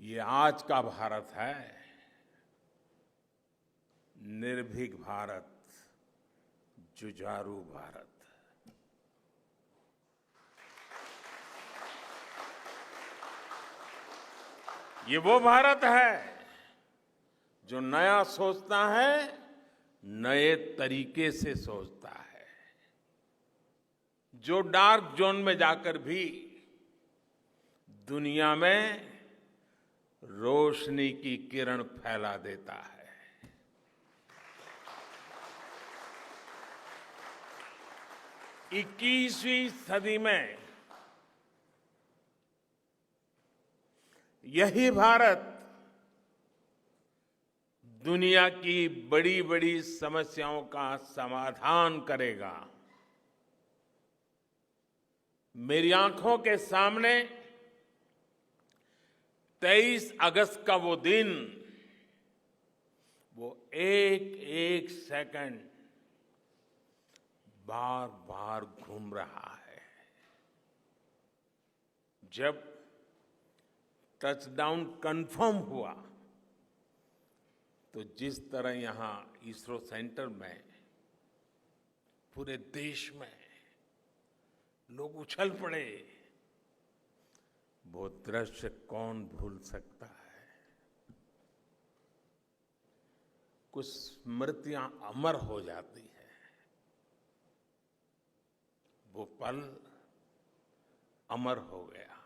ये आज का भारत है, निर्भीक भारत, जुझारू भारत। ये वो भारत है जो नया सोचता है, नए तरीके से सोचता है, जो डार्क जोन में जाकर भी दुनिया में रोशनी की किरण फैला देता है। 21वीं सदी में यही भारत दुनिया की बड़ी बड़ी समस्याओं का समाधान करेगा। मेरी आंखों के सामने 23 अगस्त का वो दिन, वो एक एक सेकंड बार बार घूम रहा है। जब टचडाउन कंफर्म हुआ तो जिस तरह यहां इसरो सेंटर में पूरे देश में लोग उछल पड़े, वो दृश्य कौन भूल सकता है। कुछ स्मृतियां अमर हो जाती है। वो पल अमर हो गया।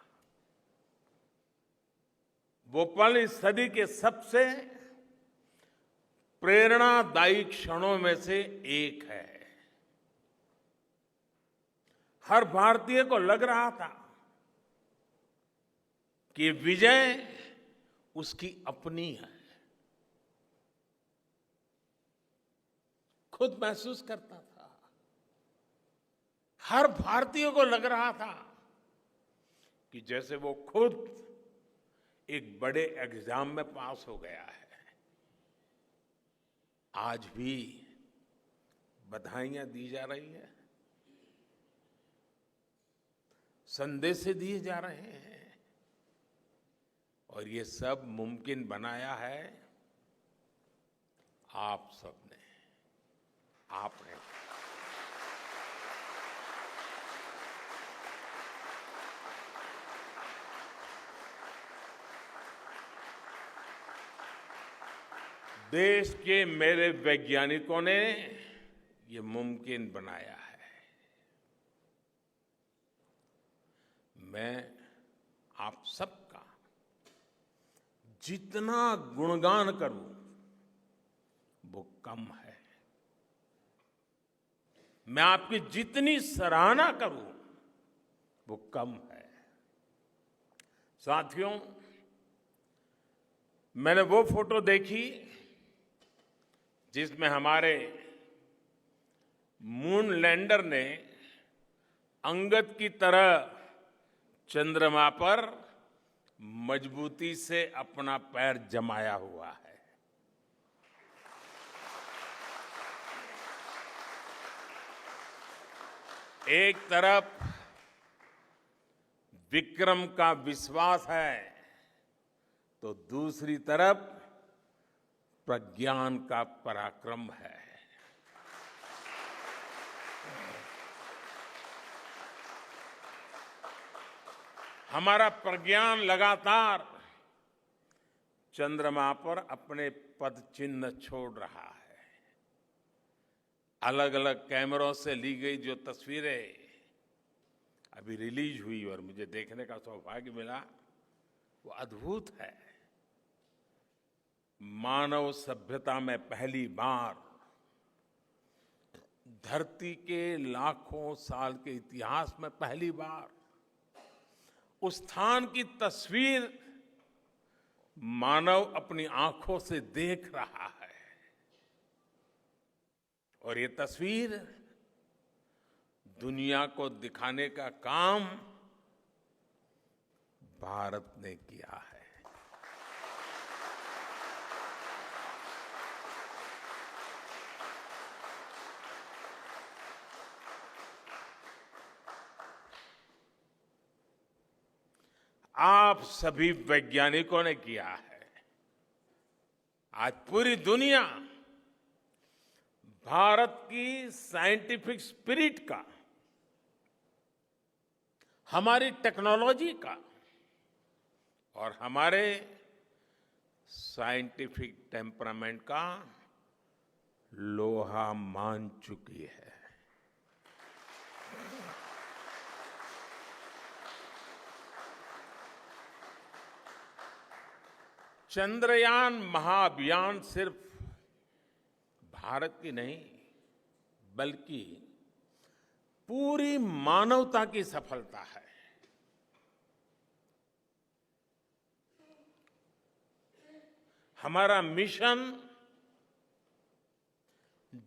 वो पल इस सदी के सबसे प्रेरणादायी क्षणों में से एक है। हर भारतीय को लग रहा था कि विजय उसकी अपनी है। खुद महसूस करता था। हर भारतीय को लग रहा था कि जैसे वो खुद एक बड़े एग्जाम में पास हो गया है। आज भी बधाइयां दी जा रही है, संदेश दिए जा रहे हैं, और ये सब मुमकिन बनाया है आप सबने, आपने। देश के मेरे वैज्ञानिकों ने ये मुमकिन बनाया है। मैं आप सबका जितना गुणगान करूं वो कम है। मैं आपकी जितनी सराहना करूं वो कम है। साथियों, मैंने वो फोटो देखी जिसमें हमारे मून लैंडर ने अंगद की तरह चंद्रमा पर मजबूती से अपना पैर जमाया हुआ है। एक तरफ विक्रम का विश्वास है तो दूसरी तरफ प्रज्ञान का पराक्रम है। हमारा प्रज्ञान लगातार चंद्रमा पर अपने पद चिन्ह छोड़ रहा है। अलग अलग कैमरों से ली गई जो तस्वीरें अभी रिलीज हुई और मुझे देखने का सौभाग्य मिला, वो अद्भुत है। मानव सभ्यता में पहली बार धरती के लाखों साल के इतिहास में पहली बार उस स्थान की तस्वीर मानव अपनी आंखों से देख रहा है। और ये तस्वीर दुनिया को दिखाने का काम भारत ने किया है। आप सभी वैज्ञानिकों ने किया है। आज पूरी दुनिया भारत की साइंटिफिक स्पिरिट का, हमारी टेक्नोलॉजी का और हमारे साइंटिफिक टेम्परामेंट का लोहा मान चुकी है। चंद्रयान महाअभियान सिर्फ भारत की नहीं, बल्कि पूरी मानवता की सफलता है। हमारा मिशन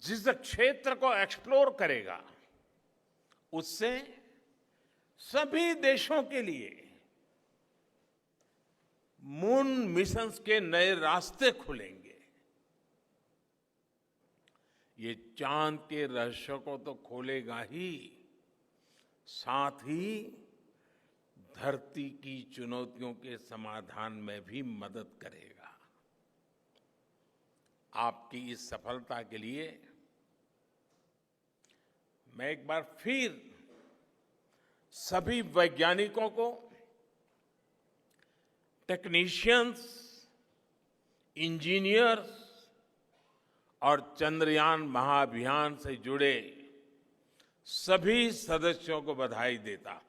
जिस क्षेत्र को एक्सप्लोर करेगा, उससे सभी देशों के लिए मून मिशंस के नए रास्ते खुलेंगे। ये चांद के रहस्य को तो खोलेगा ही, साथ ही धरती की चुनौतियों के समाधान में भी मदद करेगा। आपकी इस सफलता के लिए मैं एक बार फिर सभी वैज्ञानिकों को, टेक्नीशियंस, इंजीनियर्स और चंद्रयान महाअभियान से जुड़े सभी सदस्यों को बधाई देता हूं।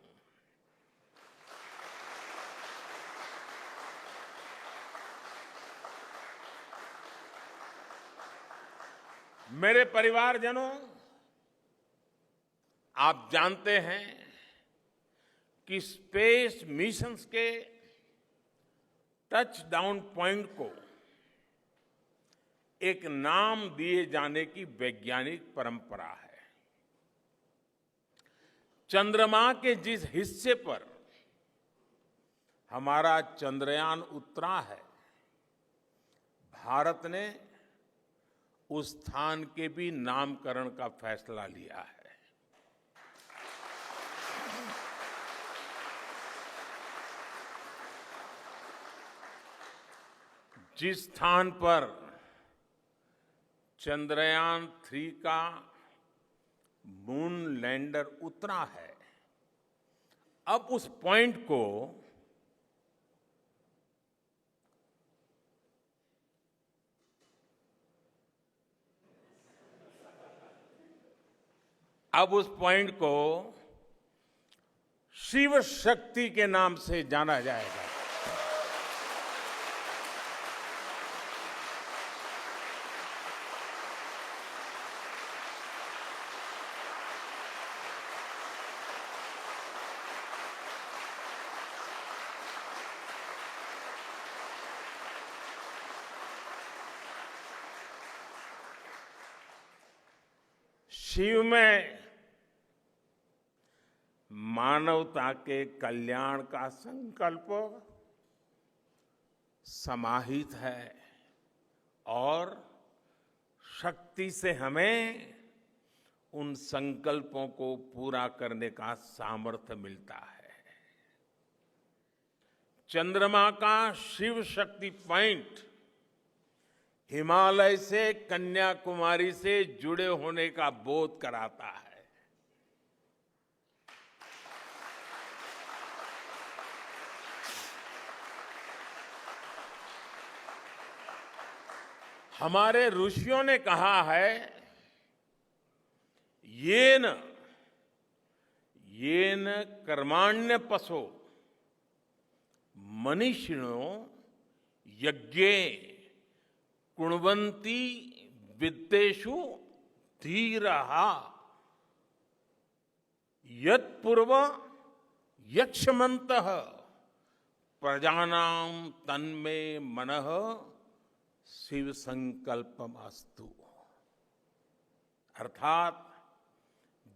मेरे परिवारजनों, आप जानते हैं कि स्पेस मिशंस के टच डाउन पॉइंट को एक नाम दिए जाने की वैज्ञानिक परंपरा है। चंद्रमा के जिस हिस्से पर हमारा चंद्रयान उतरा है, भारत ने उस स्थान के भी नामकरण का फैसला लिया है। जिस स्थान पर चंद्रयान 3 का मून लैंडर उतरा है, अब उस पॉइंट को शिव शक्ति के नाम से जाना जाएगा। शिव में मानवता के कल्याण का संकल्प समाहित है और शक्ति से हमें उन संकल्पों को पूरा करने का सामर्थ्य मिलता है। चंद्रमा का शिव शक्ति पॉइंट हिमालय से कन्याकुमारी से जुड़े होने का बोध कराता है। हमारे ऋषियों ने कहा है, येन कर्माण्य पशो मनीषिणो यज्ञे कुण्वन्ति विद्येषु धीरः यत्पूर्व यक्ष्मन्तः प्रजानां तन्मे मनः शिव संकल्पमस्तु। अर्थात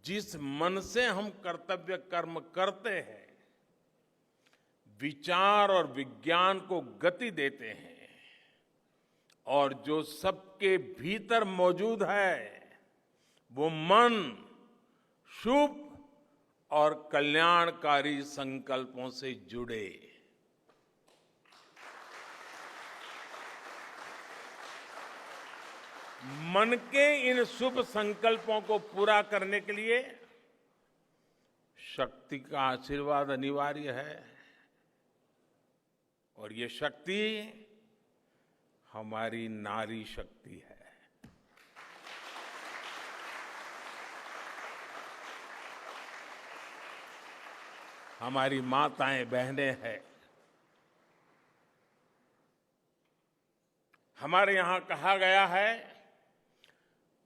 जिस मन से हम कर्तव्य कर्म करते हैं, विचार और विज्ञान को गति देते हैं और जो सबके भीतर मौजूद है, वो मन शुभ और कल्याणकारी संकल्पों से जुड़े। मन के इन शुभ संकल्पों को पूरा करने के लिए शक्ति का आशीर्वाद अनिवार्य है और ये शक्ति हमारी नारी शक्ति है। हमारी माताएं बहनें हैं। हमारे यहां कहा गया है,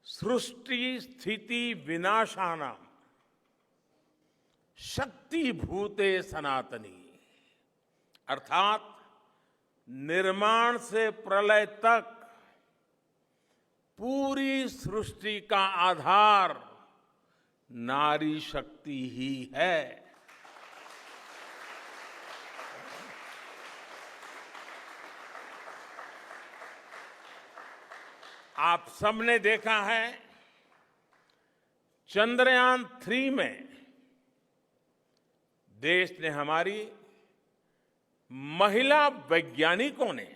सृष्टि स्थिति विनाशानां शक्ति भूते सनातनी, अर्थात निर्माण से प्रलय तक पूरी सृष्टि का आधार नारी शक्ति ही है। आप सबने देखा है, चंद्रयान 3 में देश ने, हमारी महिला वैज्ञानिकों ने,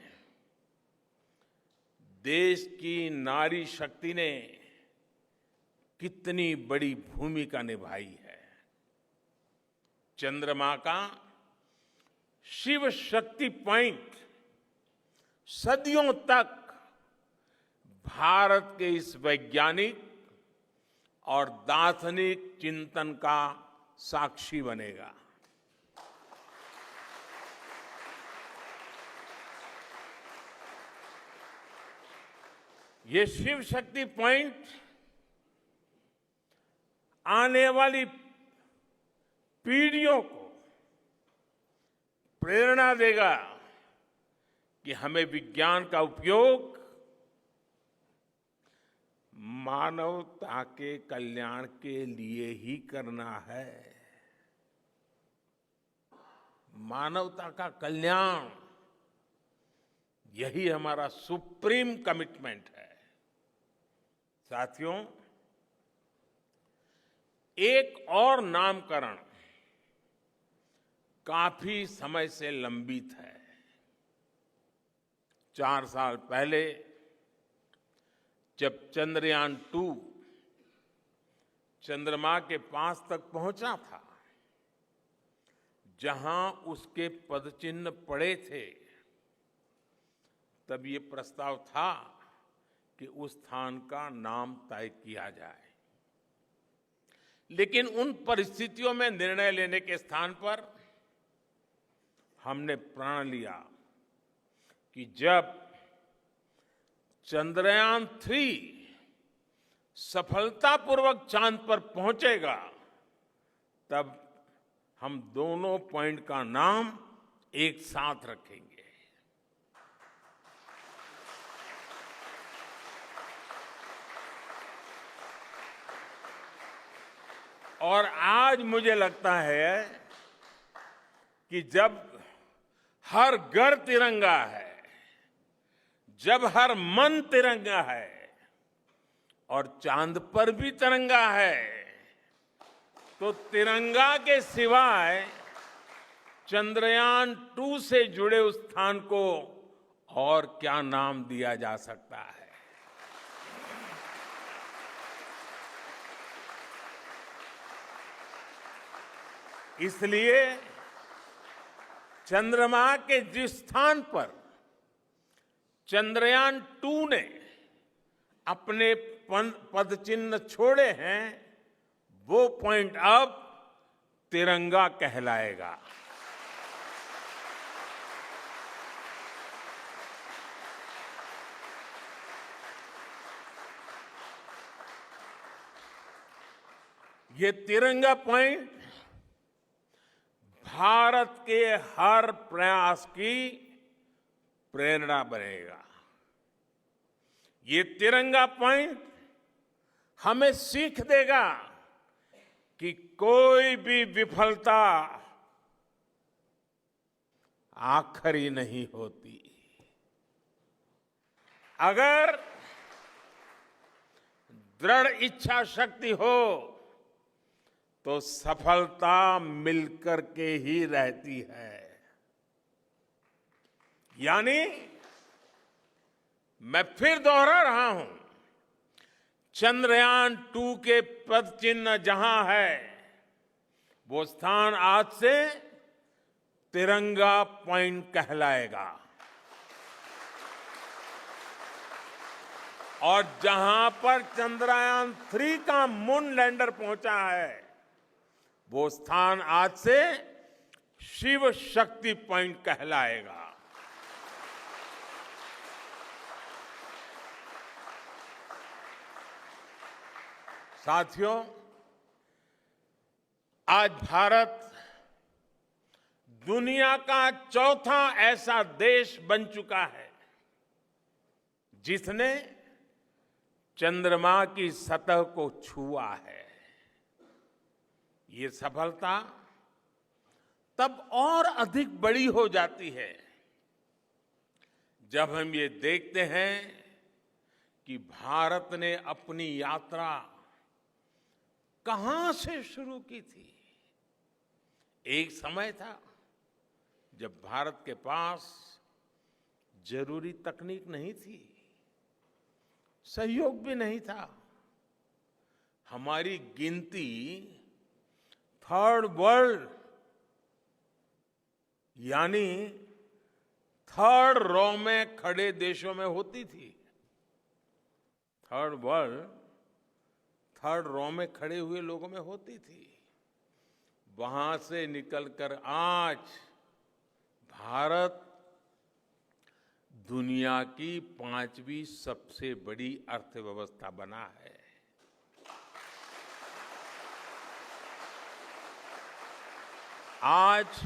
देश की नारी शक्ति ने कितनी बड़ी भूमिका निभाई है। चंद्रमा का शिव शक्ति पॉइंट सदियों तक भारत के इस वैज्ञानिक और दार्शनिक चिंतन का साक्षी बनेगा। ये शिव शक्ति पॉइंट आने वाली पीढ़ियों को प्रेरणा देगा कि हमें विज्ञान का उपयोग मानवता के कल्याण के लिए ही करना है। मानवता का कल्याण, यही हमारा सुप्रीम कमिटमेंट है। साथियों, एक और नामकरण काफी समय से लंबित है। 4 साल पहले जब चंद्रयान 2 चंद्रमा के पास तक पहुंचा था, जहां उसके पदचिन्ह पड़े थे, तब ये प्रस्ताव था कि उस स्थान का नाम तय किया जाए। लेकिन उन परिस्थितियों में निर्णय लेने के स्थान पर हमने प्रण लिया कि जब चंद्रयान 3 सफलतापूर्वक चांद पर पहुंचेगा, तब हम दोनों पॉइंट का नाम एक साथ रखेंगे। और आज मुझे लगता है कि जब हर घर तिरंगा है, जब हर मन तिरंगा है और चांद पर भी तिरंगा है, तो तिरंगा के सिवाय चंद्रयान 2 से जुड़े उस स्थान को और क्या नाम दिया जा सकता है। इसलिए चंद्रमा के जिस स्थान पर चंद्रयान 2 ने अपने पदचिन्ह छोड़े हैं, वो पॉइंट अब तिरंगा कहलाएगा। ये तिरंगा पॉइंट भारत के हर प्रयास की प्रेरणा बनेगा। ये तिरंगा पॉइंट हमें सीख देगा कि कोई भी विफलता आखिरी नहीं होती। अगर दृढ़ इच्छा शक्ति हो तो सफलता मिलकर के ही रहती है। यानी मैं फिर दोहरा रहा हूं, चंद्रयान-2 के पद चिन्ह जहां है, वो स्थान आज से तिरंगा पॉइंट कहलाएगा। और जहां पर चंद्रयान-3 का मून लैंडर पहुंचा है, वो स्थान आज से शिव शक्ति पॉइंट कहलाएगा। साथियों, आज भारत दुनिया का चौथा ऐसा देश बन चुका है जिसने चंद्रमा की सतह को छुआ है। ये सफलता तब और अधिक बड़ी हो जाती है जब हम ये देखते हैं कि भारत ने अपनी यात्रा कहां से शुरू की थी। एक समय था जब भारत के पास जरूरी तकनीक नहीं थी, सहयोग भी नहीं था। हमारी गिनती थर्ड वर्ल्ड यानी थर्ड रॉ में खड़े देशों में होती थी। थर्ड वर्ल्ड थर्ड रॉ में खड़े हुए लोगों में होती थी। वहां से निकलकर आज भारत दुनिया की 5वीं सबसे बड़ी अर्थव्यवस्था बना है। आज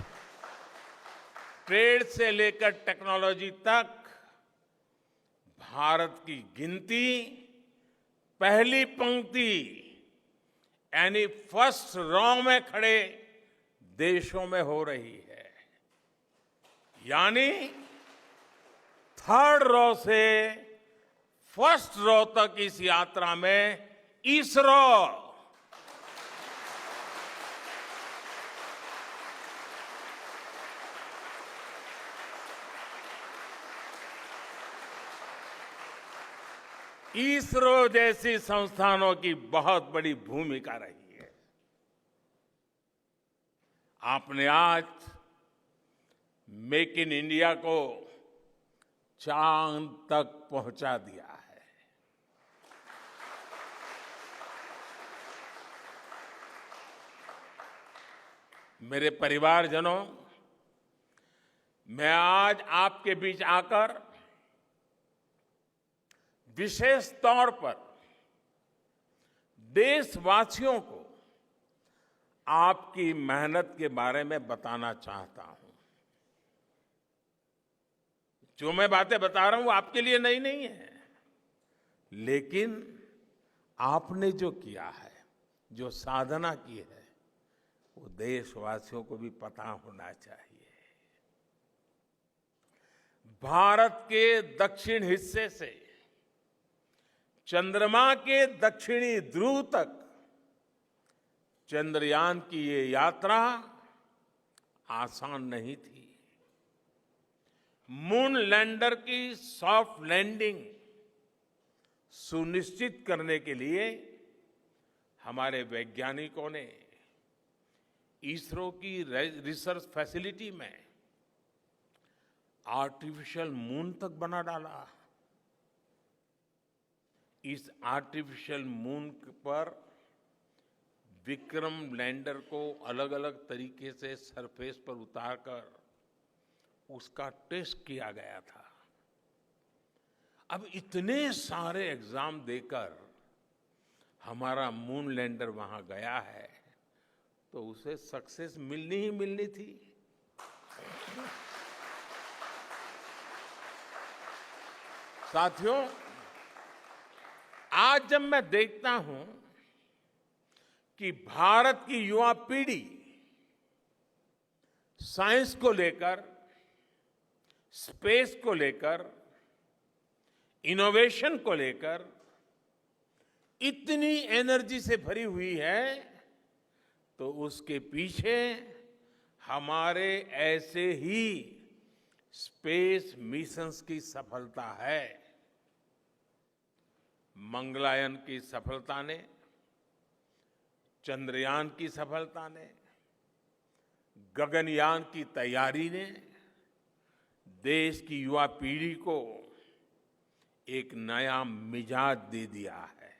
ट्रेड से लेकर टेक्नोलॉजी तक भारत की गिनती पहली पंक्ति यानी फर्स्ट रॉ में खड़े देशों में हो रही है। यानी थर्ड रॉ से फर्स्ट रॉ तक इस यात्रा में इसरो इसरो जैसी संस्थानों की बहुत बड़ी भूमिका रही है। आपने आज मेक इन इंडिया को चांद तक पहुंचा दिया है। मेरे परिवारजनों, मैं आज आपके बीच आकर विशेष तौर पर देशवासियों को आपकी मेहनत के बारे में बताना चाहता हूं। जो मैं बातें बता रहा हूं वो आपके लिए नई नहीं है, लेकिन आपने जो किया है, जो साधना की है, वो देशवासियों को भी पता होना चाहिए। भारत के दक्षिण हिस्से से चंद्रमा के दक्षिणी ध्रुव तक चंद्रयान की ये यात्रा आसान नहीं थी। मून लैंडर की सॉफ्ट लैंडिंग सुनिश्चित करने के लिए हमारे वैज्ञानिकों ने इसरो की रिसर्च फैसिलिटी में आर्टिफिशियल मून तक बना डाला। इस आर्टिफिशियल मून पर विक्रम लैंडर को अलग अलग तरीके से सरफेस पर उतारकर उसका टेस्ट किया गया था। अब इतने सारे एग्जाम देकर हमारा मून लैंडर वहां गया है, तो उसे सक्सेस मिलनी ही मिलनी थी। साथियों, आज जब मैं देखता हूं कि भारत की युवा पीढ़ी साइंस को लेकर, स्पेस को लेकर, इनोवेशन को लेकर इतनी एनर्जी से भरी हुई है, तो उसके पीछे हमारे ऐसे ही स्पेस मिशंस की सफलता है। मंगलयान की सफलता ने, चंद्रयान की सफलता ने, गगनयान की तैयारी ने देश की युवा पीढ़ी को एक नया मिजाज दे दिया है।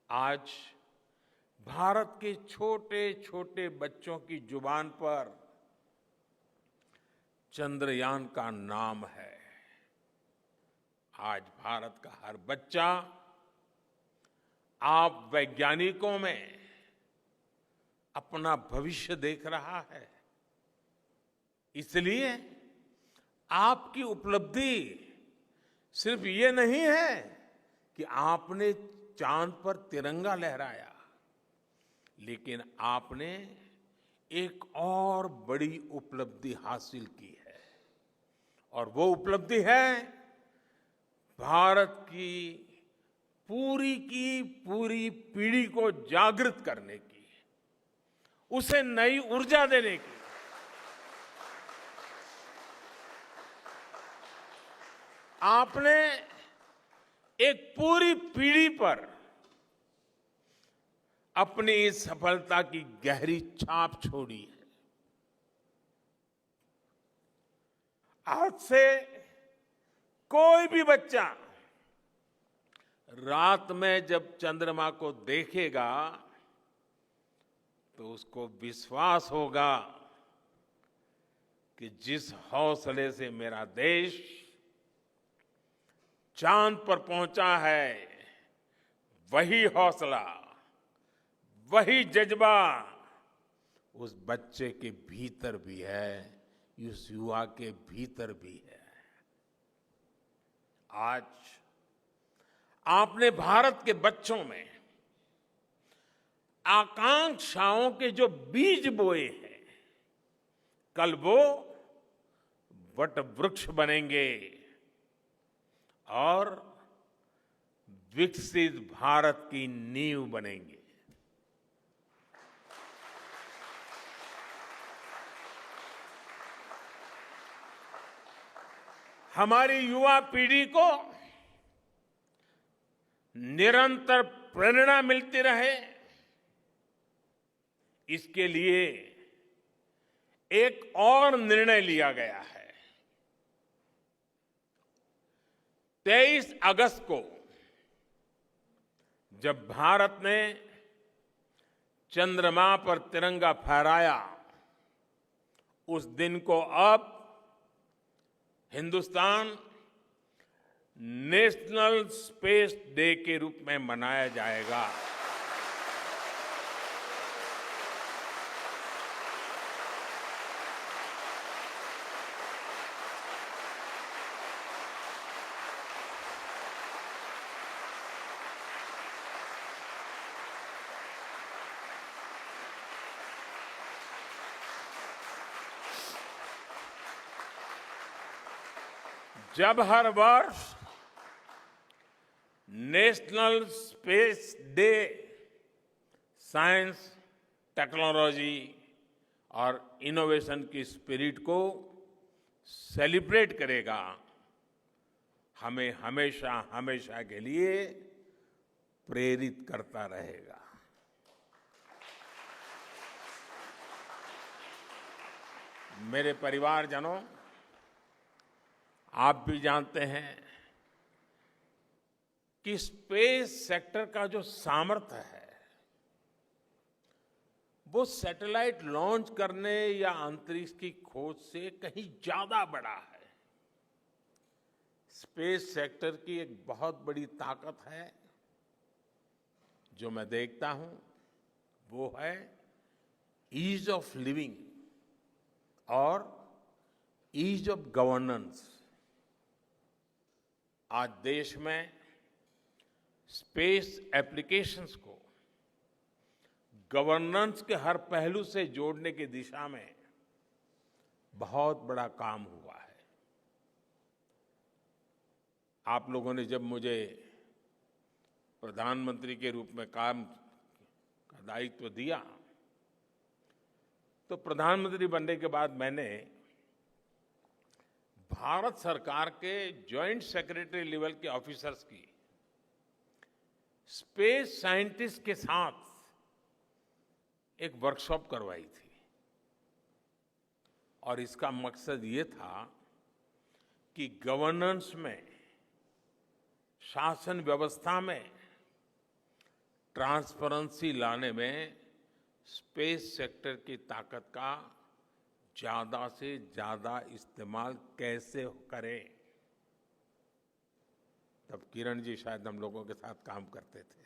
आज भारत के छोटे छोटे बच्चों की जुबान पर चंद्रयान का नाम है। आज भारत का हर बच्चा आप वैज्ञानिकों में अपना भविष्य देख रहा है। इसलिए आपकी उपलब्धि सिर्फ ये नहीं है कि आपने चांद पर तिरंगा लहराया, लेकिन आपने एक और बड़ी उपलब्धि हासिल की है, और वो उपलब्धि है भारत की पूरी पीढ़ी को जागृत करने की, उसे नई ऊर्जा देने की। आपने एक पूरी पीढ़ी पर अपनी इस सफलता की गहरी छाप छोड़ी है। आज से कोई भी बच्चा रात में जब चंद्रमा को देखेगा तो उसको विश्वास होगा कि जिस हौसले से मेरा देश चांद पर पहुंचा है, वही हौसला, वही जज्बा उस बच्चे के भीतर भी है, उस युवा के भीतर भी है। आज आपने भारत के बच्चों में आकांक्षाओं के जो बीज बोए हैं, कल वो वट वृक्ष बनेंगे और विकसित भारत की नींव बनेंगे। हमारी युवा पीढ़ी को निरंतर प्रेरणा मिलती रहे, इसके लिए एक और निर्णय लिया गया है। 23 अगस्त को जब भारत ने चंद्रमा पर तिरंगा फहराया, उस दिन को अब हिंदुस्तान नेशनल स्पेस डे के रूप में मनाया जाएगा। जब हर वर्ष national space day science, technology और इनोवेशन की स्पिरिट को सेलिब्रेट करेगा, हमें हमेशा हमेशा के लिए प्रेरित करता रहेगा। मेरे परिवारजनों, आप भी जानते हैं कि स्पेस सेक्टर का जो सामर्थ्य है, वो सैटेलाइट लॉन्च करने या अंतरिक्ष की खोज से कहीं ज्यादा बड़ा है। स्पेस सेक्टर की एक बहुत बड़ी ताकत है जो मैं देखता हूं, वो है ईज ऑफ लिविंग और ईज ऑफ गवर्नेंस। आज देश में स्पेस एप्लीकेशंस को गवर्नेंस के हर पहलू से जोड़ने की दिशा में बहुत बड़ा काम हुआ है। आप लोगों ने जब मुझे प्रधानमंत्री के रूप में काम का दायित्व दिया, तो प्रधानमंत्री बनने के बाद मैंने भारत सरकार के जॉइंट सेक्रेटरी लेवल के ऑफिसर्स की स्पेस साइंटिस्ट के साथ एक वर्कशॉप करवाई थी और इसका मकसद ये था कि गवर्नेंस में, शासन व्यवस्था में ट्रांसपेरेंसी लाने में स्पेस सेक्टर की ताकत का ज्यादा से ज्यादा इस्तेमाल कैसे करें। तब किरण जी शायद हम लोगों के साथ काम करते थे।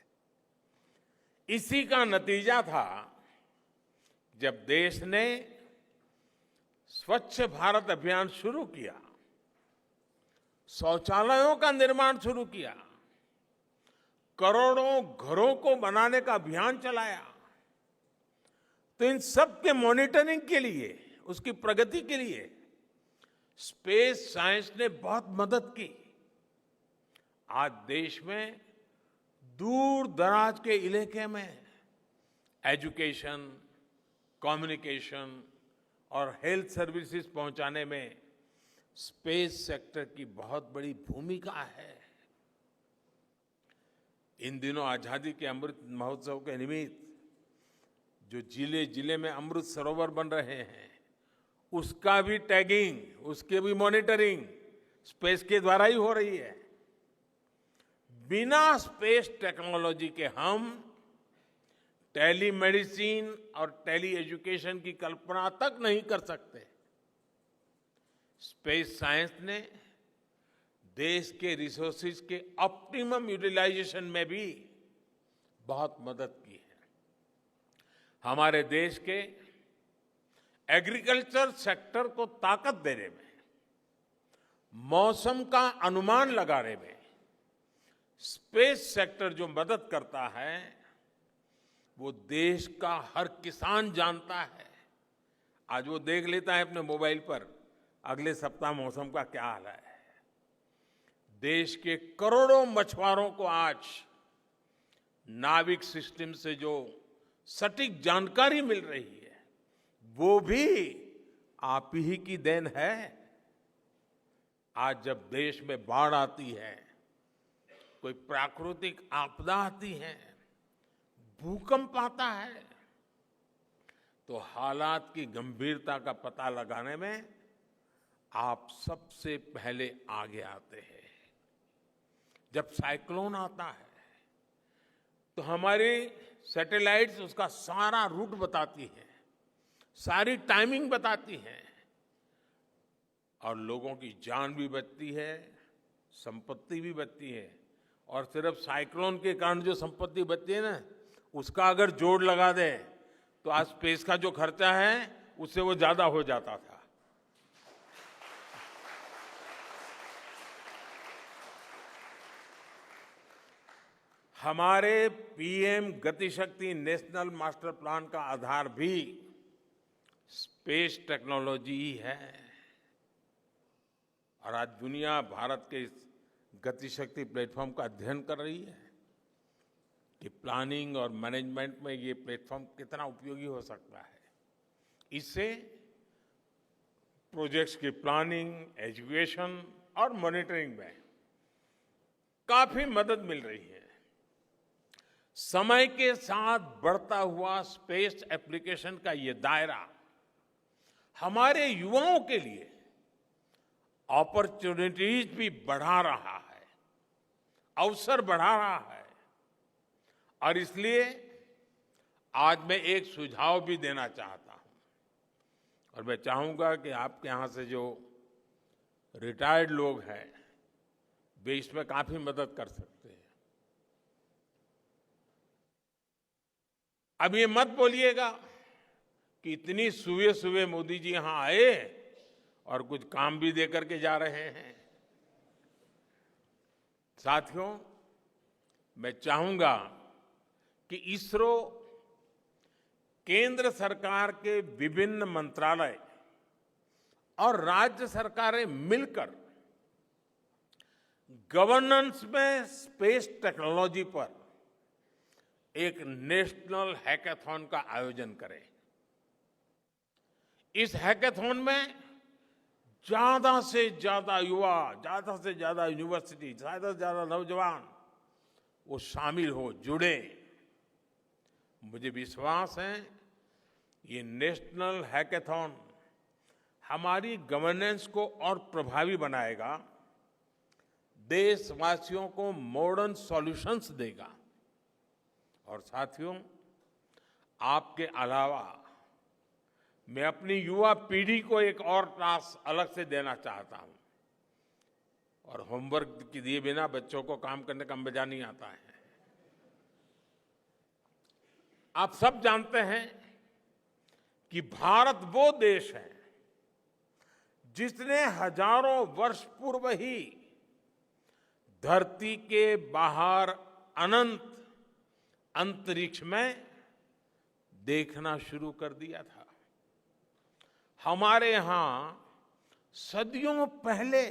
इसी का नतीजा था जब देश ने स्वच्छ भारत अभियान शुरू किया, शौचालयों का निर्माण शुरू किया, करोड़ों घरों को बनाने का अभियान चलाया, तो इन सब के मॉनिटरिंग के लिए, उसकी प्रगति के लिए स्पेस साइंस ने बहुत मदद की। आज देश में दूर दराज के इलाके में एजुकेशन, कम्युनिकेशन और हेल्थ सर्विसेज पहुंचाने में स्पेस सेक्टर की बहुत बड़ी भूमिका है। इन दिनों आजादी के अमृत महोत्सव के निमित्त जो जिले जिले में अमृत सरोवर बन रहे हैं, उसका भी टैगिंग, उसके भी मॉनिटरिंग स्पेस के द्वारा ही हो रही है। बिना स्पेस टेक्नोलॉजी के हम टेलीमेडिसिन और टेली एजुकेशन की कल्पना तक नहीं कर सकते। स्पेस साइंस ने देश के रिसोर्सेज के ऑप्टिमम यूटिलाइजेशन में भी बहुत मदद की है। हमारे देश के एग्रीकल्चर सेक्टर को ताकत देने में, मौसम का अनुमान लगाने में स्पेस सेक्टर जो मदद करता है वो देश का हर किसान जानता है। आज वो देख लेता है अपने मोबाइल पर अगले सप्ताह मौसम का क्या हाल है। देश के करोड़ों मछुआरों को आज नाविक सिस्टम से जो सटीक जानकारी मिल रही है वो भी आप ही की देन है। आज जब देश में बाढ़ आती है, कोई प्राकृतिक आपदा आती है, भूकंप आता है, तो हालात की गंभीरता का पता लगाने में आप सबसे पहले आगे आते हैं। जब साइक्लोन आता है तो हमारी सैटेलाइट्स उसका सारा रूट बताती है, सारी टाइमिंग बताती है और लोगों की जान भी बचती है, संपत्ति भी बचती है। और सिर्फ साइक्लोन के कारण जो संपत्ति बचती है ना, उसका अगर जोड़ लगा दे तो आज स्पेस का जो खर्चा है उससे वो ज्यादा हो जाता था। हमारे PM Gatishakti national master plan का आधार भी स्पेस टेक्नोलॉजी ही है। और आज दुनिया भारत के इस गतिशक्ति प्लेटफॉर्म का अध्ययन कर रही है कि प्लानिंग और मैनेजमेंट में ये प्लेटफॉर्म कितना उपयोगी हो सकता है। इससे प्रोजेक्ट्स की प्लानिंग, एजुकेशन और मॉनिटरिंग में काफी मदद मिल रही है। समय के साथ बढ़ता हुआ स्पेस एप्लीकेशन का ये दायरा हमारे युवाओं के लिए अपॉर्चुनिटीज भी बढ़ा रहा है, अवसर बढ़ा रहा है। और इसलिए आज मैं एक सुझाव भी देना चाहता हूं और मैं चाहूंगा कि आपके यहां से जो रिटायर्ड लोग हैं वे इसमें काफी मदद कर सकते हैं। अब ये मत बोलिएगा कि इतनी सुबह सुबह मोदी जी यहां आए और कुछ काम भी दे करके जा रहे हैं। साथियों, मैं चाहूंगा कि इसरो, केंद्र सरकार के विभिन्न मंत्रालय और राज्य सरकारें मिलकर गवर्नेंस में स्पेस टेक्नोलॉजी पर एक नेशनल हैकाथॉन का आयोजन करें। इस हैकाथॉन में ज्यादा से ज्यादा युवा, ज्यादा से ज्यादा यूनिवर्सिटी, ज्यादा से ज्यादा नौजवान वो शामिल हो, जुड़े। मुझे विश्वास है ये नेशनल हैकेथॉन हमारी गवर्नेंस को और प्रभावी बनाएगा, देशवासियों को मॉडर्न सॉल्यूशंस देगा। और साथियों, आपके अलावा मैं अपनी युवा पीढ़ी को एक और टास्क अलग से देना चाहता हूं। और होमवर्क के दिए बिना बच्चों को काम करने का मजा नहीं आता है। आप सब जानते हैं कि भारत वो देश है जिसने हजारों वर्ष पूर्व ही धरती के बाहर अनंत अंतरिक्ष में देखना शुरू कर दिया था। हमारे यहां सदियों पहले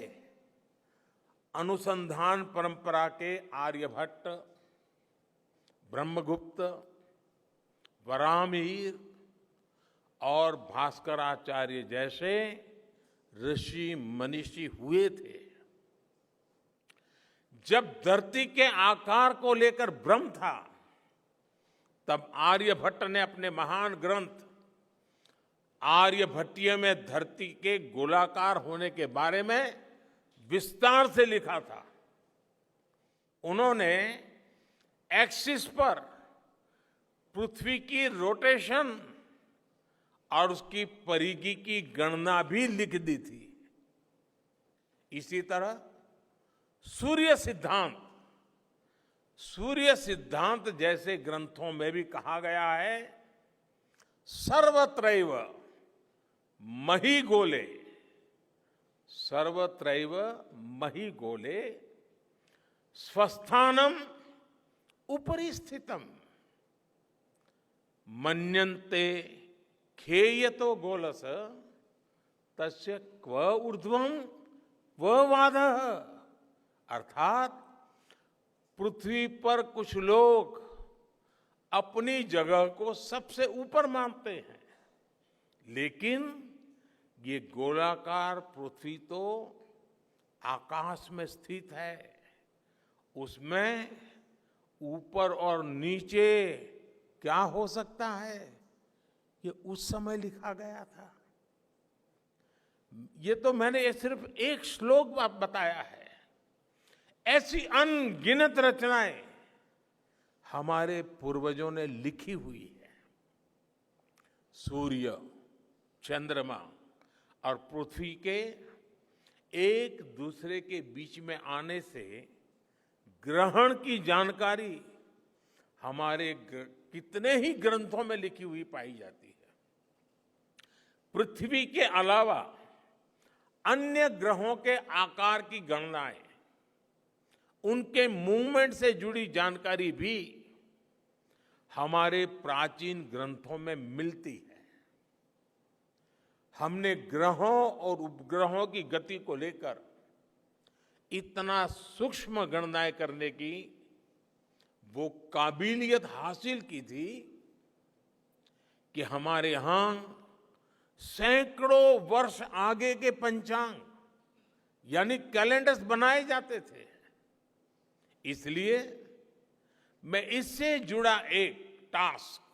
अनुसंधान परंपरा के आर्यभट्ट, ब्रह्मगुप्त, वराहमिहिर और भास्कराचार्य जैसे ऋषि मनीषी हुए थे। जब धरती के आकार को लेकर भ्रम था, तब आर्यभट्ट ने अपने महान ग्रंथ आर्यभट्टीय में धरती के गोलाकार होने के बारे में विस्तार से लिखा था। उन्होंने एक्सिस पर पृथ्वी की रोटेशन और उसकी परिधि की गणना भी लिख दी थी। इसी तरह सूर्य सिद्धांत जैसे ग्रंथों में भी कहा गया है, सर्वत्रैव महिगोले, सर्वत्रैव महिगोले स्वस्थानम उपरि स्थितम मन्यन्ते खेयतो गोलस तस्य क्व ऊर्ध्वं क्व वादः। अर्थात पृथ्वी पर कुछ लोग अपनी जगह को सबसे ऊपर मानते हैं, लेकिन ये गोलाकार पृथ्वी तो आकाश में स्थित है, उसमें ऊपर और नीचे क्या हो सकता है, ये उस समय लिखा गया था। ये तो मैंने सिर्फ एक श्लोक बताया है। ऐसी अनगिनत रचनाएं हमारे पूर्वजों ने लिखी हुई है। सूर्य, चंद्रमा और पृथ्वी के एक दूसरे के बीच में आने से ग्रहण की जानकारी हमारे कितने ही ग्रंथों में लिखी हुई पाई जाती है। पृथ्वी के अलावा अन्य ग्रहों के आकार की गणनाएं, उनके मूवमेंट से जुड़ी जानकारी भी हमारे प्राचीन ग्रंथों में मिलती है। हमने ग्रहों और उपग्रहों की गति को लेकर इतना सूक्ष्म गणनाएं करने की वो काबिलियत हासिल की थी कि हमारे यहां सैकड़ों वर्ष आगे के पंचांग यानी कैलेंडर्स बनाए जाते थे। इसलिए मैं इससे जुड़ा एक टास्क